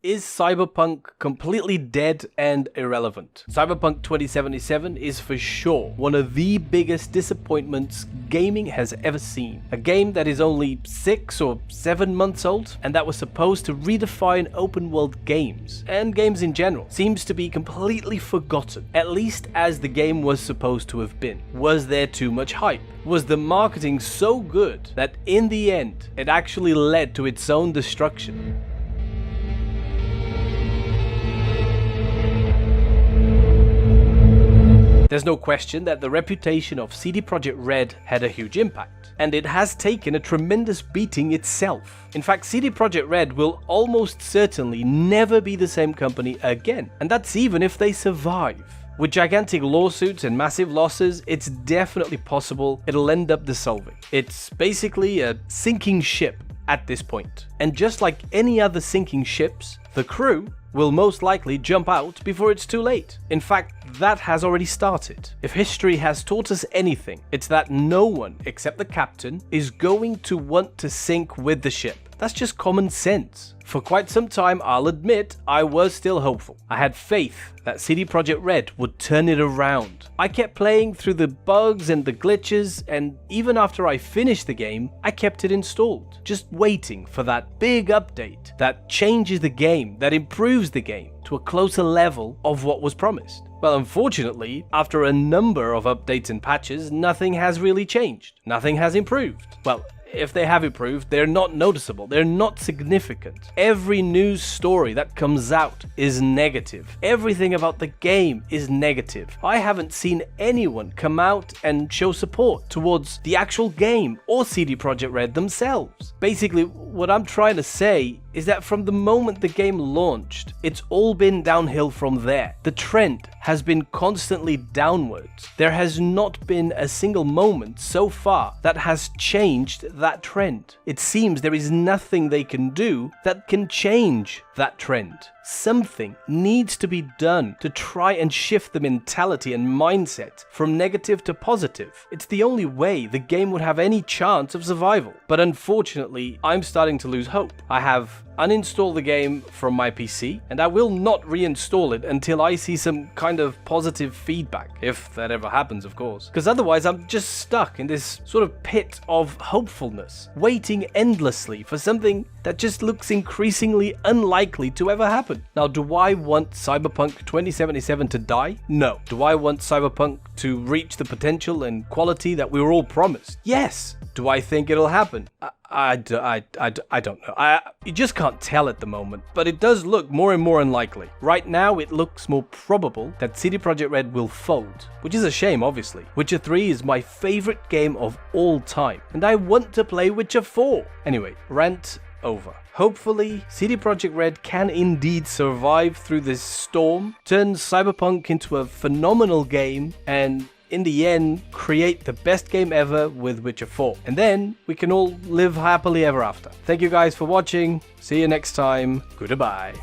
is Cyberpunk completely dead and irrelevant? Cyberpunk 2077 is for sure one of the biggest disappointments gaming has ever seen. A game that is only 6 or 7 months old and that was supposed to redefine open world games, and games in general, seems to be completely forgotten, at least as the game was supposed to have been. Was there too much hype? Was the marketing so good that in the end it actually led to its own destruction? There's no question that the reputation of CD Projekt Red had a huge impact, and it has taken a tremendous beating itself. In fact, CD Projekt Red will almost certainly never be the same company again, and that's even if they survive. With gigantic lawsuits and massive losses, it's definitely possible it'll end up dissolving. It's basically a sinking ship at this point. And just like any other sinking ships, the crew will most likely jump out before it's too late. In fact, that has already started. If history has taught us anything, it's that no one except the captain is going to want to sink with the ship. That's just common sense. For quite some time, I'll admit, I was still hopeful. I had faith that CD Projekt Red would turn it around. I kept playing through the bugs and the glitches, and even after I finished the game, I kept it installed, just waiting for that big update that changes the game, that improves the game to a closer level of what was promised. Well, unfortunately, after a number of updates and patches, nothing has really changed. Nothing has improved. Well, if they have improved, they're not noticeable, they're not significant. Every news story that comes out is negative. Everything about the game is negative. I haven't seen anyone come out and show support towards the actual game or CD Projekt Red themselves. Basically, what I'm trying to say is that from the moment the game launched, it's all been downhill from there. The trend has been constantly downwards. There has not been a single moment so far that has changed that trend. It seems there is nothing they can do that can change that trend. Something needs to be done to try and shift the mentality and mindset from negative to positive. It's the only way the game would have any chance of survival. But unfortunately, I'm starting to lose hope. I have uninstalled the game from my PC, and I will not reinstall it until I see some kind of positive feedback, if that ever happens, of course. Because otherwise I'm just stuck in this sort of pit of hopefulness, waiting endlessly for something that just looks increasingly unlikely to ever happen. Now, do I want Cyberpunk 2077 to die? No. Do I want Cyberpunk to reach the potential and quality that we were all promised? Yes. Do I think it'll happen? I don't know. You just can't tell at the moment, but it does look more and more unlikely. Right now, it looks more probable that CD Projekt Red will fold, which is a shame, obviously. Witcher 3 is my favorite game of all time, and I want to play Witcher 4. Anyway, rant over. Hopefully, CD Projekt Red can indeed survive through this storm, turn Cyberpunk into a phenomenal game, and in the end, create the best game ever with Witcher 4. And then we can all live happily ever after. Thank you guys for watching. See you next time. Goodbye.